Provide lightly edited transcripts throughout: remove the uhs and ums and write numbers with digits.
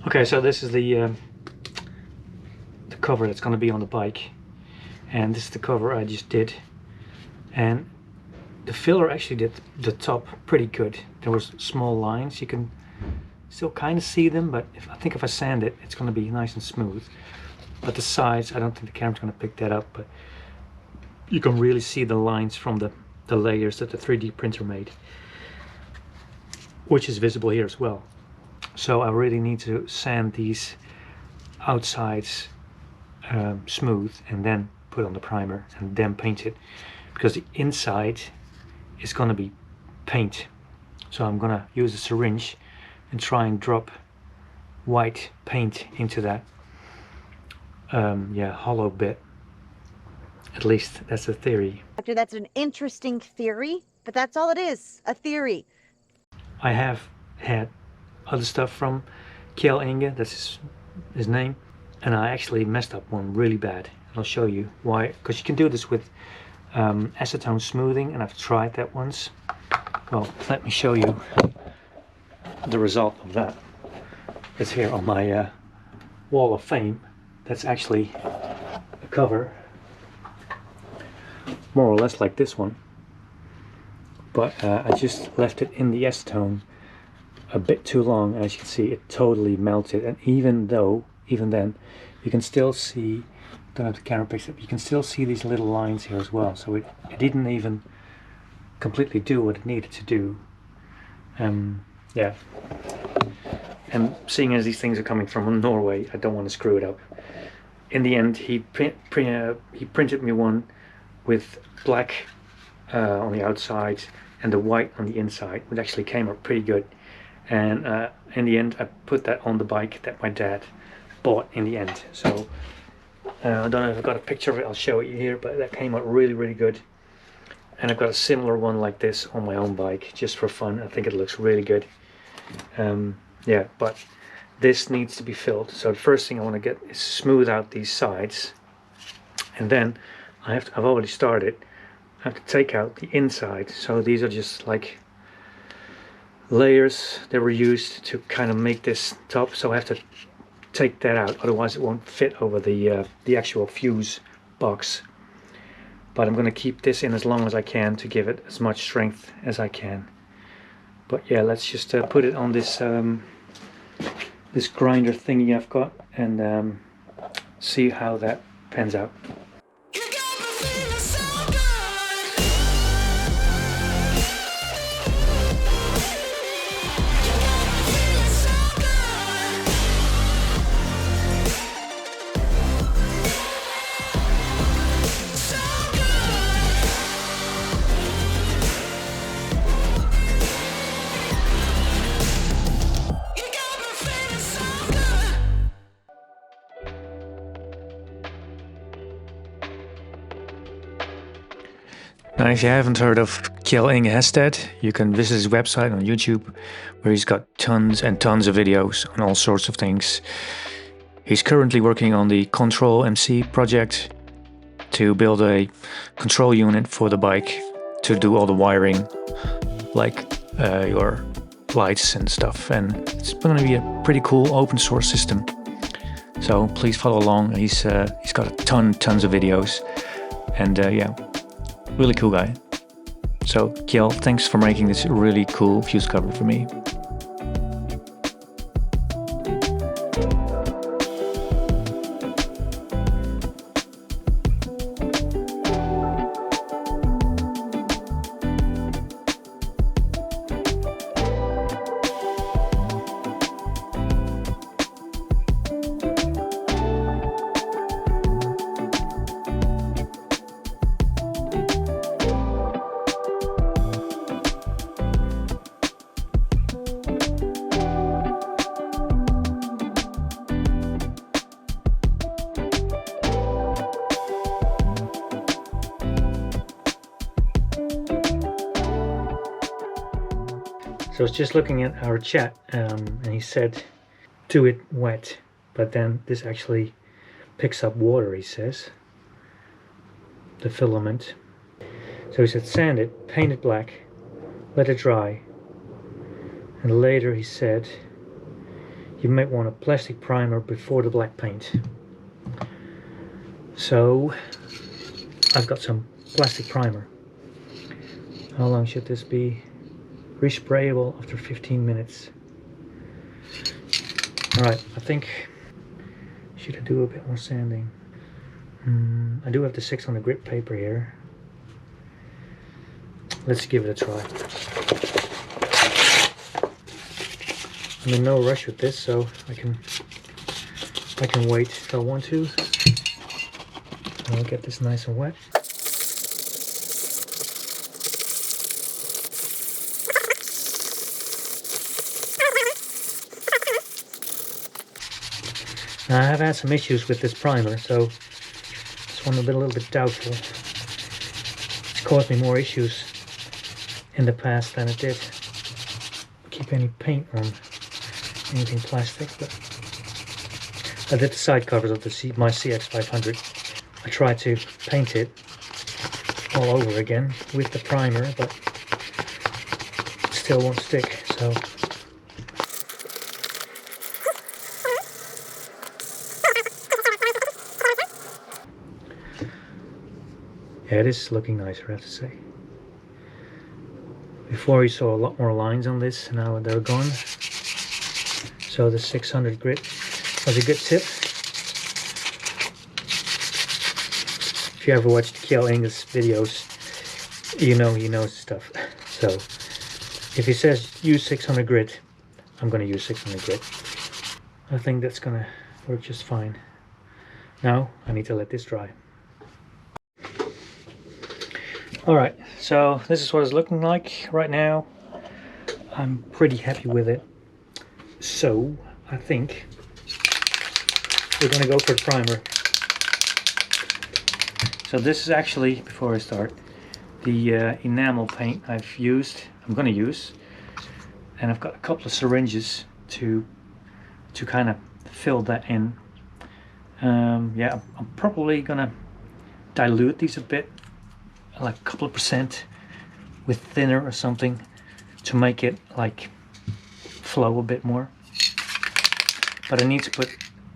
Okay, so this is the cover that's going to be on the bike, and this is the cover I just did, and the filler actually did the top pretty good. There was small lines, you can still kind of see them, but I think if I sand it, it's going to be nice and smooth. But the sides, I don't think the camera's going to pick that up, but you can really see the lines from the layers that the 3D printer made, which is visible here as well. So I really need to sand these outsides smooth and then put on the primer and then paint it, because the inside is going to be paint. So I'm going to use a syringe and try and drop white paint into that hollow bit. At least that's the theory. That's an interesting theory, but that's all it is, a theory. I have had other stuff from Kjell Inge, that's his name, and I actually messed up one really bad. I'll show you why, because you can do this with acetone smoothing, and I've tried that once. Well, let me show you the result of that. It's here on my wall of fame. That's actually a cover, more or less like this one, but I just left it in the acetone a bit too long. As you can see, it totally melted, and even then you can still see, don't have the camera picks up, you can still see these little lines here as well. So it didn't even completely do what it needed to do. Yeah, and seeing as these things are coming from Norway, I don't want to screw it up. In the end, he printed me one with black on the outside and the white on the inside, which actually came out pretty good. And in the end, I put that on the bike that my dad bought in the end. So I don't know if I've got a picture of it, I'll show it you here, but that came out really, really good. And I've got a similar one like this on my own bike, just for fun. I think it looks really good. Yeah, but this needs to be filled. So the first thing I want to get is smooth out these sides, and then I've already started. I have to take out the inside. So these are just like layers that were used to kind of make this top. So I have to take that out, otherwise it won't fit over the actual fuse box. But I'm going to keep this in as long as I can to give it as much strength as I can. But yeah, let's just put it on this this grinder thingy I've got, and see how that pans out. Now, if you haven't heard of Kjell Inge Hestad, you can visit his website on YouTube, where he's got tons and tons of videos on all sorts of things. He's currently working on the Control MC project to build a control unit for the bike to do all the wiring, like your lights and stuff. And it's going to be a pretty cool open source system. So please follow along. He's got tons of videos, and yeah. Really cool guy. So Kjell, thanks for making this really cool fuse cover for me. So I was just looking at our chat, and he said, do it wet, but then this actually picks up water, he says, the filament. So he said, sand it, paint it black, let it dry, and later he said, you might want a plastic primer before the black paint. So I've got some plastic primer. How long should this be? Resprayable after 15 minutes. Alright, I think, should I do a bit more sanding? I do have the 600 grit paper here. Let's give it a try. I'm in no rush with this, so I can wait if I want to. I'll get this nice and wet. Now, I have had some issues with this primer, so this one a little bit doubtful. It's caused me more issues in the past than it did keep any paint on anything plastic. But I did the side covers of my CX500. I tried to paint it all over again with the primer, but it still won't stick. So yeah, it is looking nicer, I have to say. Before you saw a lot more lines on this, now they're gone. So the 600 grit was a good tip. If you ever watched Kjell Engel's videos, you know he knows stuff. So if he says use 600 grit, I'm going to use 600 grit. I think that's going to work just fine. Now I need to let this dry. Alright, so this is what it's looking like right now. I'm pretty happy with it. So I think we're going to go for the primer. So this is actually, before I start, the enamel paint I'm going to use. And I've got a couple of syringes to kind of fill that in. Yeah, I'm probably going to dilute these a bit, like a couple of percent with thinner or something, to make it like flow a bit more. But I need to put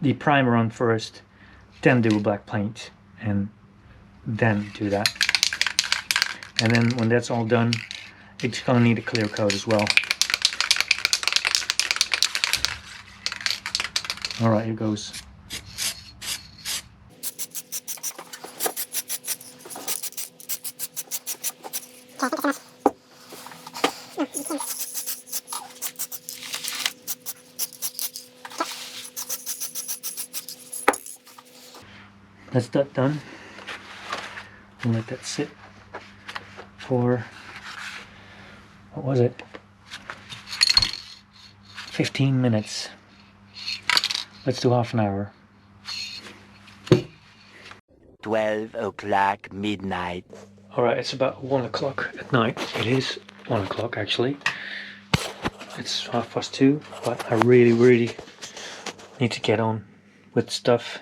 the primer on first, then do a black paint, and then do that. And then when that's all done, it's gonna need a clear coat as well. Alright, here goes. That's that done. And let that sit for, what was it? 15 minutes. Let's do half an hour. 12 o'clock midnight. Alright, it's about 1 o'clock at night. It is 1 o'clock actually. It's 2:30, but I really need to get on with stuff.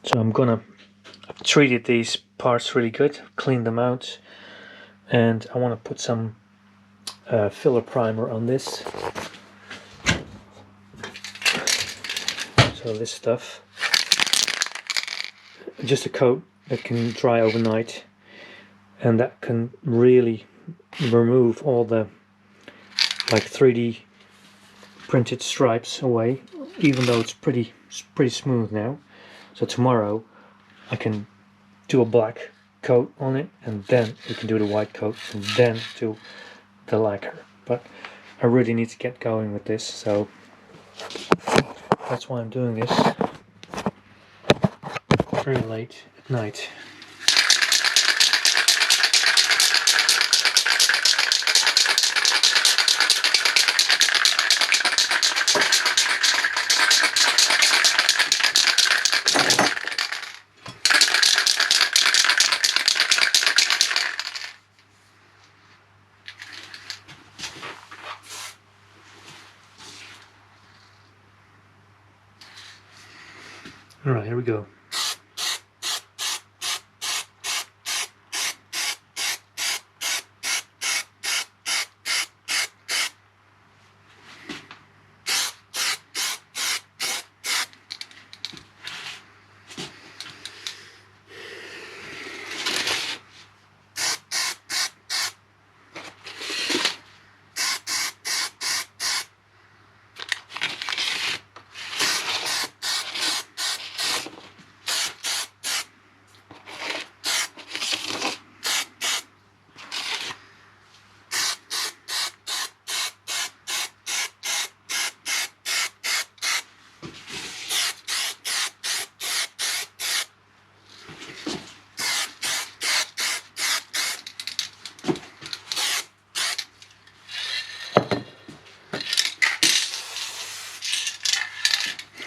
So I've treated these parts really good, cleaned them out, and I want to put some filler primer on this. So this stuff, just a coat that can dry overnight, and that can really remove all the like 3D printed stripes away, even though it's pretty smooth now. So tomorrow I can do a black coat on it, and then we can do the white coat, and then do the lacquer. But I really need to get going with this, so that's why I'm doing this very late at night. Alright, here we go.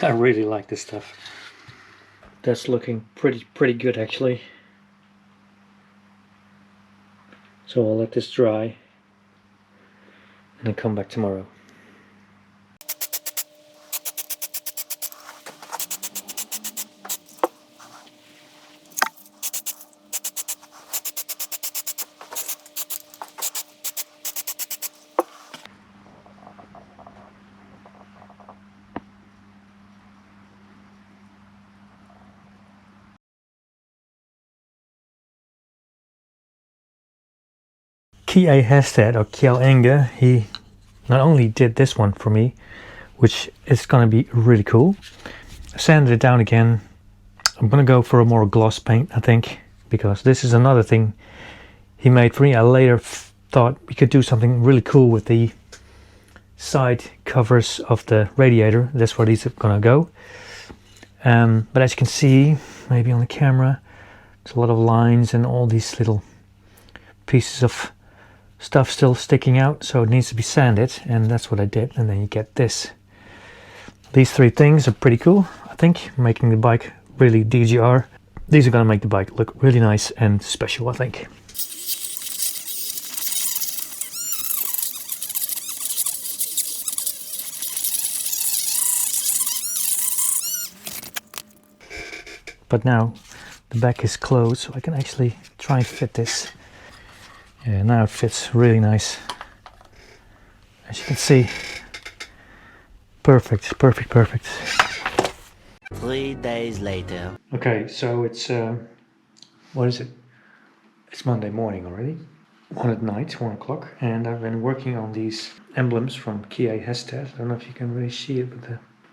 I really like this stuff. That's looking pretty good actually. So I'll let this dry and then come back tomorrow. K.A. Hestad, or Kjell Inge, he not only did this one for me, which is going to be really cool. I sanded it down again. I'm going to go for a more gloss paint, I think, because this is another thing he made for me. I later thought we could do something really cool with the side covers of the radiator. That's where these are going to go. But as you can see, maybe on the camera, there's a lot of lines and all these little pieces of stuff still sticking out, so it needs to be sanded, and that's what I did. And then you get this. These three things are pretty cool, I think, making the bike really DGR. These are going to make the bike look really nice and special, I think. But now the back is closed, so I can actually try and fit this. Yeah, now it fits really nice. As you can see, perfect. 3 days later. Okay, so it's what is it? It's Monday morning already. 1 at night, 1 o'clock, and I've been working on these emblems from K.A. Hestad. I don't know if you can really see it,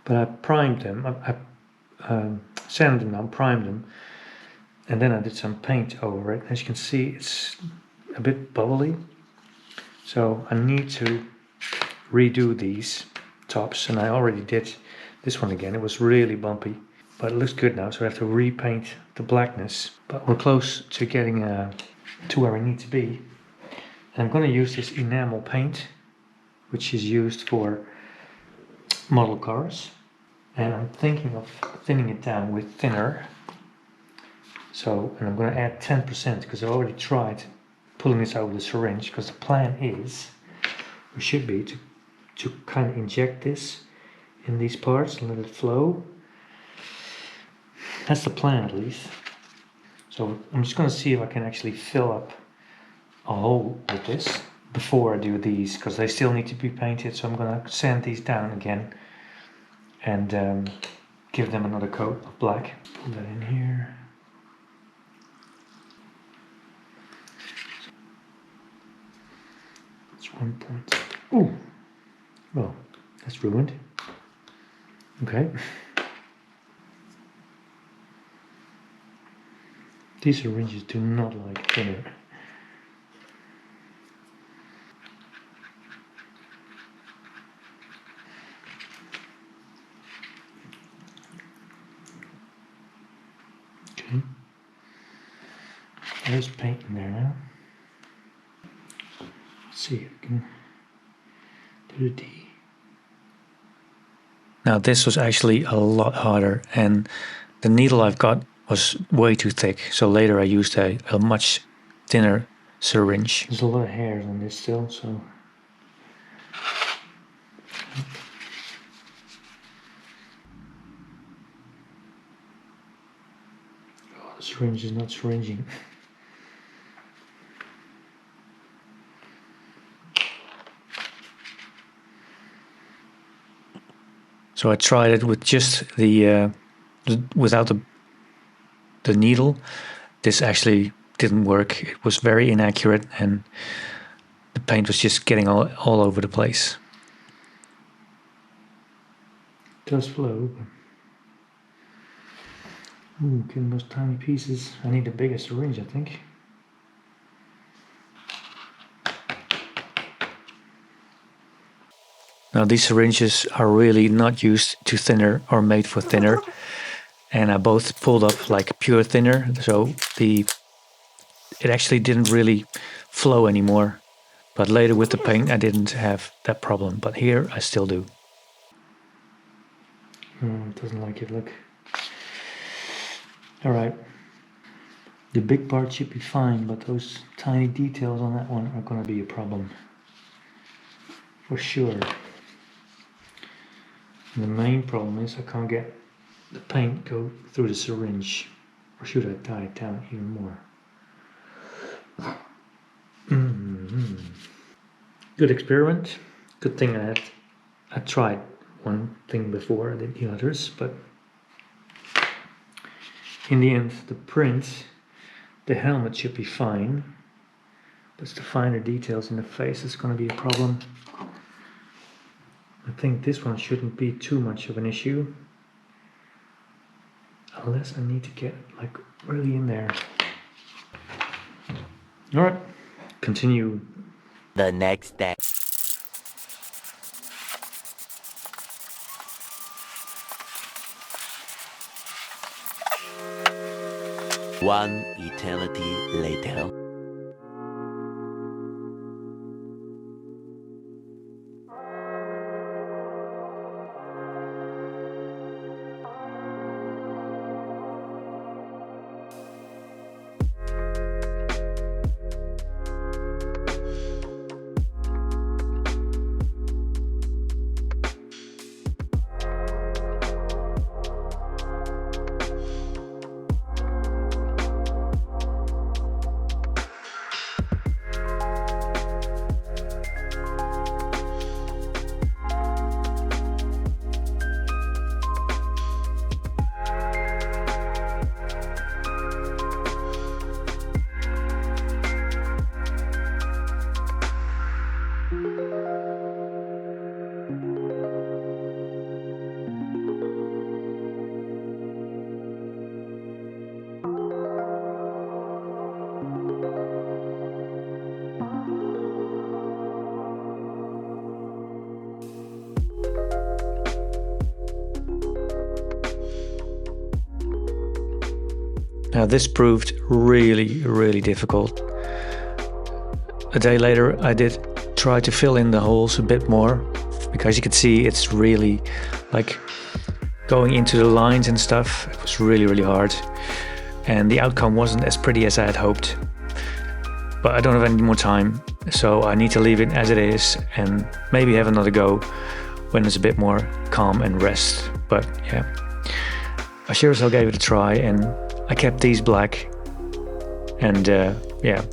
but I primed them. I sanded them down, primed them, and then I did some paint over it. As you can see, it's a bit bubbly, so I need to redo these tops, and I already did this one again. It was really bumpy, but it looks good now, so I have to repaint the blackness. But we're close to getting to where we need to be. And I'm going to use this enamel paint, which is used for model cars, and I'm thinking of thinning it down with thinner. So, and I'm going to add 10% because I already tried pulling this out with a syringe, because the plan is, or should be, to kind of inject this in these parts and let it flow. That's the plan, at least. So I'm just going to see if I can actually fill up a hole with this before I do these, because they still need to be painted. So I'm going to sand these down again and give them another coat of black. Put that in here. That's 1 point. Ooh, well, that's ruined. Okay. These syringes do not like thinner. Okay. There's paint in there now. Let's see if we can do the D. Now this was actually a lot harder, and the needle I've got was way too thick, so later I used a much thinner syringe. There's a lot of hairs on this still, so... Oh, the syringe is not syringing. So I tried it with just without the needle. This actually didn't work. It was very inaccurate, and the paint was just getting all over the place. It does flow. Ooh, getting those tiny pieces. I need a bigger syringe, I think. Now these syringes are really not used to thinner or made for thinner, and I both pulled up like pure thinner, so it actually didn't really flow anymore. But later with the paint I didn't have that problem, but here I still do. It doesn't like it, look. Alright. The big part should be fine, but those tiny details on that one are going to be a problem. For sure. And the main problem is I can't get the paint go through the syringe. Or should I tie it down even more? Good experiment. Good thing I tried one thing before I did the others, but in the end the print, the helmet should be fine, but it's the finer details in the face that's going to be a problem. I think this one shouldn't be too much of an issue, unless I need to get like really in there. Alright, continue. The next day. One eternity later. Now this proved really difficult. A day later I did try to fill in the holes a bit more, because you can see it's really like going into the lines and stuff. It was really hard, and the outcome wasn't as pretty as I had hoped. But I don't have any more time, so I need to leave it as it is and maybe have another go when it's a bit more calm and rest. But yeah, I sure as hell gave it a try, and I kept these black, and yeah,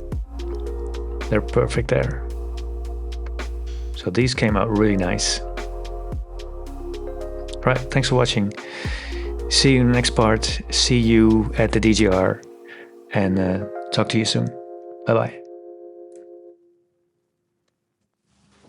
they're perfect there. So these came out really nice. Right, thanks for watching. See you in the next part. See you at the DGR, and talk to you soon. Bye bye.